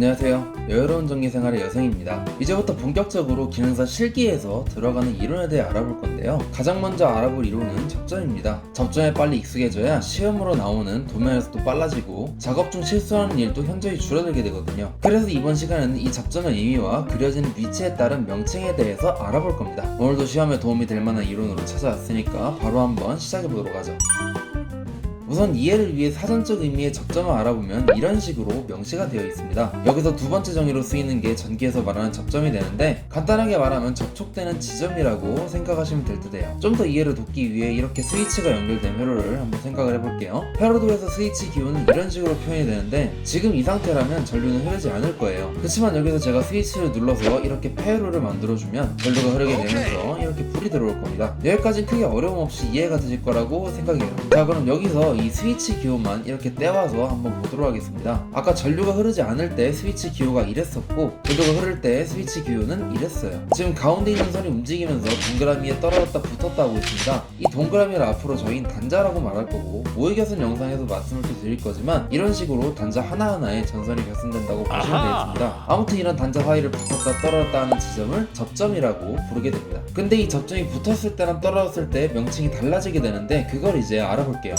안녕하세요. 여유로운 전기생활의 여생입니다. 이제부터 본격적으로 기능사 실기에서 들어가는 이론에 대해 알아볼 건데요. 가장 먼저 알아볼 이론은 접점입니다. 접점에 빨리 익숙해져야 시험으로 나오는 도면에서도 빨라지고 작업 중 실수하는 일도 현저히 줄어들게 되거든요. 그래서 이번 시간에는 이 접점의 의미와 그려지는 위치에 따른 명칭에 대해서 알아볼 겁니다. 오늘도 시험에 도움이 될 만한 이론으로 찾아왔으니까 바로 한번 시작해보도록 하죠. 우선 이해를 위해 사전적 의미의 접점을 알아보면 이런 식으로 명시가 되어 있습니다. 여기서 두 번째 정의로 쓰이는 게 전기에서 말하는 접점이 되는데, 간단하게 말하면 접촉되는 지점이라고 생각하시면 될 듯해요. 좀 더 이해를 돕기 위해 이렇게 스위치가 연결된 회로를 한번 생각을 해볼게요. 회로도에서 스위치 기호는 이런 식으로 표현이 되는데, 지금 이 상태라면 전류는 흐르지 않을 거예요. 그렇지만 여기서 제가 스위치를 눌러서 이렇게 폐회로를 만들어주면 전류가 흐르게 되면서 이렇게 불이 들어올 겁니다. 여기까지는 크게 어려움 없이 이해가 되실 거라고 생각해요. 자, 그럼 여기서 이 스위치 기호만 이렇게 떼와서 한번 보도록 하겠습니다. 아까 전류가 흐르지 않을 때 스위치 기호가 이랬었고, 전류가 흐를 때 스위치 기호는 이랬어요. 지금 가운데 있는 선이 움직이면서 동그라미에 떨어졌다 붙었다 하고 있습니다. 이 동그라미를 앞으로 저희는 단자라고 말할 거고, 모의결선 영상에서 말씀을 또 드릴 거지만 이런 식으로 단자 하나하나에 전선이 결선된다고 보시면 되겠습니다. 아무튼 이런 단자 사이를 붙었다 떨어졌다 하는 지점을 접점이라고 부르게 됩니다. 근데 이 접점이 붙었을 때랑 떨어졌을 때 명칭이 달라지게 되는데, 그걸 이제 알아볼게요.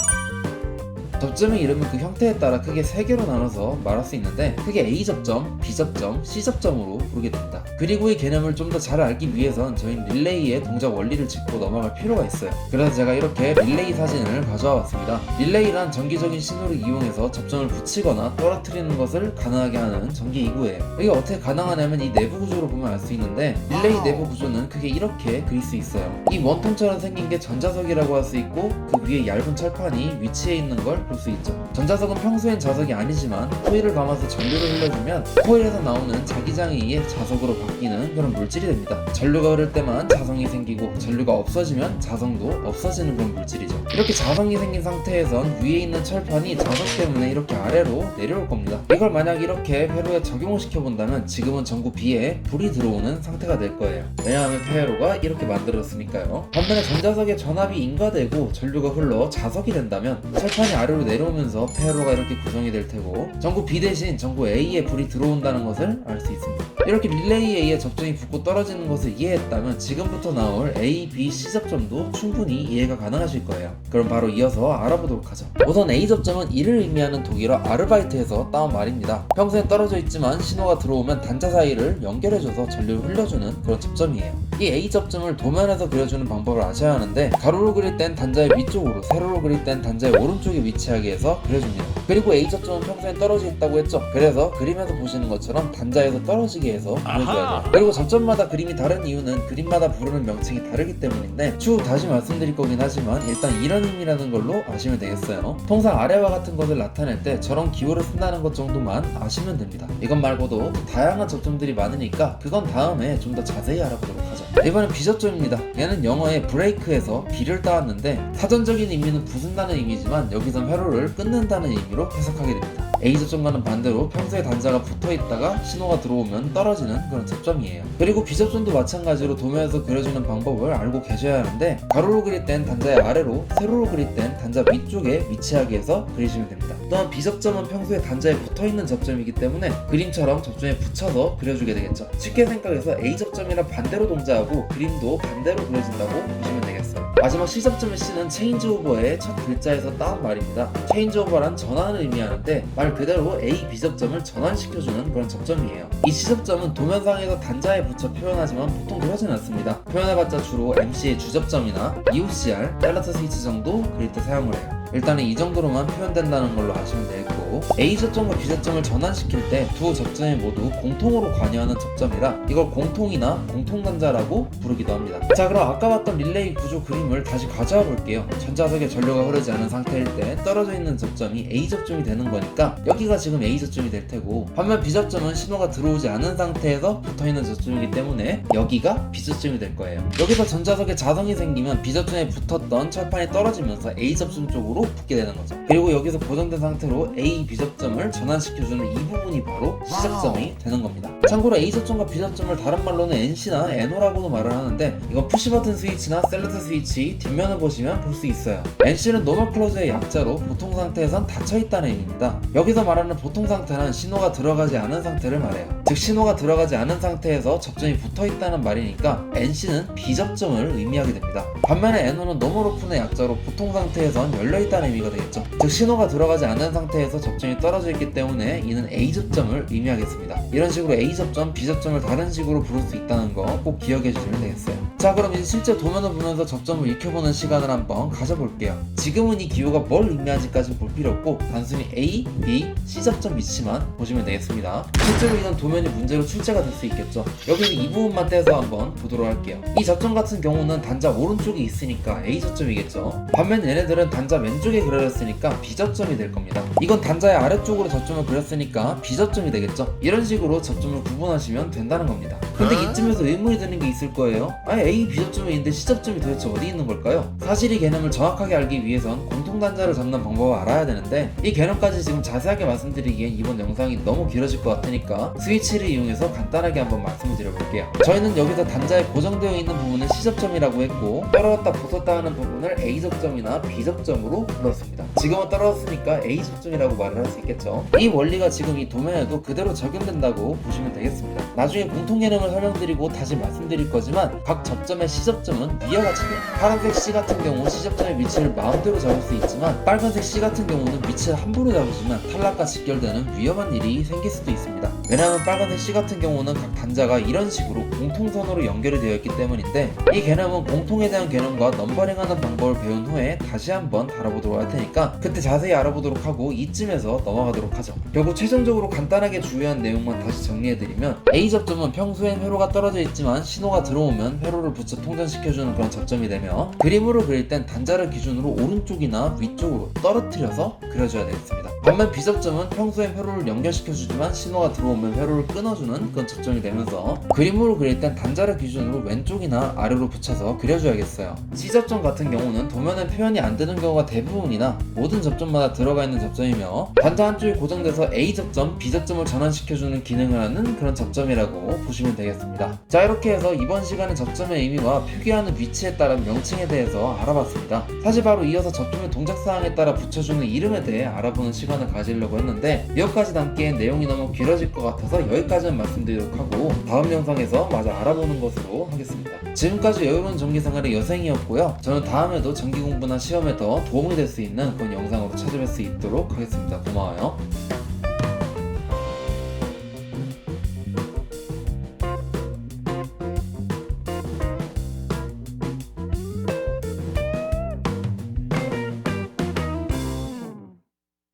접점의 이름은 그 형태에 따라 크게 세 개로 나눠서 말할 수 있는데, 크게 A접점, B접점, C접점으로 부르게 됩니다. 그리고 이 개념을 좀 더 잘 알기 위해선 저희는 릴레이의 동작 원리를 짚고 넘어갈 필요가 있어요. 그래서 제가 이렇게 릴레이 사진을 가져와 봤습니다. 릴레이란 전기적인 신호를 이용해서 접점을 붙이거나 떨어뜨리는 것을 가능하게 하는 전기기구예요. 이게 어떻게 가능하냐면 이 내부 구조로 보면 알 수 있는데, 릴레이 내부 구조는 크게 이렇게 그릴 수 있어요. 이 원통처럼 생긴 게 전자석이라고 할 수 있고, 그 위에 얇은 철판이 위치해 있는 걸 볼 수 있죠. 전자석은 평소엔 자석이 아니지만 코일을 감아서 전류를 흘려주면 코일에서 나오는 자기장에 의해 자석으로 바뀌는 그런 물질이 됩니다. 전류가 흐를 때만 자성이 생기고, 전류가 없어지면 자성도 없어지는 그런 물질이죠. 이렇게 자성이 생긴 상태에선 위에 있는 철판이 자석 때문에 이렇게 아래로 내려올 겁니다. 이걸 만약 이렇게 회로에 적용을 시켜본다면 지금은 전구 B에 불이 들어오는 상태가 될 거예요. 왜냐하면 회로가 이렇게 만들어졌으니까요. 반면에 전자석의 전압이 인가되고 전류가 흘러 자석이 된다면 철판이 아래로 내려오면서 폐회로가 이렇게 구성이 될 테고, 전구 B 대신 전구 A에 불이 들어온다는 것을 알 수 있습니다. 이렇게 릴레이에 의해 접점이 붙고 떨어지는 것을 이해했다면 지금부터 나올 A, B, C 접점도 충분히 이해가 가능하실 거예요. 그럼 바로 이어서 알아보도록 하죠. 우선 A 접점은 이를 의미하는 독일어 아르바이트에서 따온 말입니다. 평소에 떨어져 있지만 신호가 들어오면 단자 사이를 연결해줘서 전류를 흘려주는 그런 접점이에요. 이 A 접점을 도면에서 그려주는 방법을 아셔야 하는데, 가로로 그릴 땐 단자의 위쪽으로, 세로로 그릴 땐 단자의 오른쪽에 위치하게 해서 그려줍니다. 그리고 A 접점은 평소엔 떨어져 있다고 했죠. 그래서 그림에서 보시는 것처럼 단자에서 떨어지게 해서 그려줘야 돼요. 그리고 접점마다 그림이 다른 이유는 그림마다 부르는 명칭이 다르기 때문인데, 추후 다시 말씀드릴 거긴 하지만 일단 이런 의미라는 걸로 아시면 되겠어요. 통상 아래와 같은 것을 나타낼 때 저런 기호를 쓴다는 것 정도만 아시면 됩니다. 이것 말고도 다양한 접점들이 많으니까 그건 다음에 좀 더 자세히 알아보도록 하죠. 이번엔 B접점입니다. 얘는 영어의 브레이크에서 B를 따왔는데, 사전적인 의미는 부순다는 의미지만 여기선 회로를 끊는다는 의미로 해석하게 됩니다. A접점과는 반대로 평소에 단자가 붙어있다가 신호가 들어오면 떨어지는 그런 접점이에요. 그리고 B접점도 마찬가지로 도면에서 그려주는 방법을 알고 계셔야 하는데, 가로로 그릴 땐 단자의 아래로, 세로로 그릴 땐 단자 위쪽에 위치하게 해서 그리시면 됩니다. 또한 B접점은 평소에 단자에 붙어있는 접점이기 때문에 그림처럼 접점에 붙여서 그려주게 되겠죠. 쉽게 생각해서 A접점이랑 반대로 동작하고 그림도 반대로 그려진다고 보시면 되겠어요. 마지막 C접점의 C는 체인지 오버의 첫 글자에서 따온 말입니다. 체인지 오버란 전환을 의미하는데, 말 그대로 A, B접점을 전환시켜주는 그런 접점이에요. 이 C접점은 도면상에서 단자에 붙여 표현하지만 보통 그러진 않습니다. 표현해봤자 주로 MC의 주접점이나 EOCR, 셀러터 스위치 정도 그릴 때 사용을 해요. 일단은 이 정도로만 표현된다는 걸로 아시면 되겠고, A접점과 B접점을 전환시킬 때 두 접점이 모두 공통으로 관여하는 접점이라 이걸 공통이나 공통단자라고 부르기도 합니다. 자, 그럼 아까 봤던 릴레이 구조 그림을 다시 가져와 볼게요. 전자석에 전류가 흐르지 않은 상태일 때 떨어져 있는 접점이 A접점이 되는 거니까 여기가 지금 A접점이 될 테고, 반면 B접점은 신호가 들어오지 않은 상태에서 붙어있는 접점이기 때문에 여기가 B접점이 될 거예요. 여기서 전자석에 자성이 생기면 B접점에 붙었던 철판이 떨어지면서 A접점 쪽으로 붙게 되는 거죠. 그리고 여기서 고정된 상태로 A, B접점을 전환시켜주는 이 부분이 바로 C접점이 되는 겁니다. 참고로 A접점과 B접점을 다른 말로는 NC나 NO라고도 말을 하는데 이건 푸시버튼 스위치나 셀렉트 스위치 뒷면을 보시면 볼 수 있어요. NC는 노멀 클로즈의 약자로 보통 상태에선 닫혀있다는 의미입니다. 여기서 말하는 보통 상태는 신호가 들어가지 않은 상태를 말해요. 즉 신호가 들어가지 않은 상태에서 접점이 붙어있다는 말이니까 NC는 B접점을 의미하게 됩니다. 반면에 NO는 노멀 오픈의 약자로 보통 상태에선 열려있다는 의미가 되겠죠. 즉 신호가 들어가지 않은 상태에서 접점이 떨어져 있기 때문에 이는 A접점을 의미하겠습니다. 이런 식으로 A접점, B접점을 다른 식으로 부를 수 있다는 거 꼭 기억해 주시면 되겠어요. 자, 그럼 이제 실제 도면을 보면서 접점을 익혀보는 시간을 한번 가져볼게요. 지금은 이 기호가 뭘 의미하지까지 볼 필요 없고 단순히 A, B, C접점 위치만 보시면 되겠습니다. 실제로 이런 도면이 문제로 출제가 될 수 있겠죠. 여기서 이 부분만 떼서 한번 보도록 할게요. 이 접점 같은 경우는 단자 오른쪽에 있으니까 A접점이겠죠. 반면 얘네들은 단자 왼쪽에 그려졌으니까 B접점이 될 겁니다. 이건 단자의 아래쪽으로 접점을 그렸으니까 B접점이 되겠죠. 이런 식으로 접점을 구분하시면 된다는 겁니다. 근데 이쯤에서 의문이 드는 게 있을 거예요. 아니 A, B접점이 있는데 C접점이 도대체 어디 있는 걸까요? 사실 이 개념을 정확하게 알기 위해선 공통단자를 잡는 방법을 알아야 되는데 이 개념까지 지금 자세하게 말씀드리기엔 이번 영상이 너무 길어질 것 같으니까 스위치를 이용해서 간단하게 한번 말씀을 드려볼게요. 저희는 여기서 단자에 고정되어 있는 부분을 C접점이라고 했고 떨어졌다 붙었다 하는 부분을 A접점이나 B접점으로 불렀습니다. 지금은 떨어졌으니까 A접점이라고 말을 할 수 있겠죠. 이 원리가 지금 이 도면에도 그대로 적용된다고 보시면 되겠습니다. 나중에 공통 개념을 설명드리고 다시 말씀드릴 거지만 각 접점의 C접점은 위와 같이 돼요. 파란색 C 같은 경우 C접점의 위치를 마음대로 잡을 수 있지만 빨간색 C 같은 경우는 위치를 함부로 잡으시면 탈락과 직결되는 위험한 일이 생길 수도 있습니다. 왜냐하면 빨간색 C 같은 경우는 각 단자가 이런 식으로 공통선으로 연결이 되어 있기 때문인데 이 개념은 공통에 대한 개념과 넘버링하는 방법을 배운 후에 다시 한번 다뤄보도록 할 테니까 그때 자세히 알아보도록 하고 이쯤에서 넘어가도록 하죠. 결국 최종적으로 간단하게 주요한 내용만 다시 정리해드리면 A접점은 평소엔 회로가 떨어져 있지만 신호가 들어오면 회로를 붙여 통전시켜주는 그런 접점이 되며 그림으로 그릴 땐 단자를 기준으로 오른쪽이나 위쪽으로 떨어뜨려서 그려줘야 되겠습니다. 반면 B접점은 평소엔 회로를 연결시켜주지만 신호가 들어오면 회로를 끊어주는 그런 접점이 되면서 그림으로 그릴 땐 단자를 기준으로 왼쪽이나 아래로 붙여서 그려줘야겠어요. C접점 같은 경우는 도면에 표현이 안 되는 경우가 대부분이나 모든 접점마다 들어가 있는 접점이며 단자 한쪽이 고정돼서 A접점, B접점을 전환시켜주는 기능을 하는 그런 접점이라고 보시면 되겠습니다. 자, 이렇게 해서 이번 시간에 접점의 의미와 표기하는 위치에 따른 명칭에 대해서 알아봤습니다. 사실 바로 이어서 접점의 동작사항에 따라 붙여주는 이름에 대해 알아보는 시간을 가지려고 했는데 여기까지 담기엔 내용이 너무 길어질 것 같아서 여기까지만 말씀드리도록 하고 다음 영상에서 마저 알아보는 것으로 하겠습니다. 지금까지 여유로운 전기생활의 여생이었고요. 저는 다음에도 전기공부나 시험에 더 도움이 될 수 있는 그런 영상으로 찾아뵐 수 있도록 하겠습니다. 고마워요.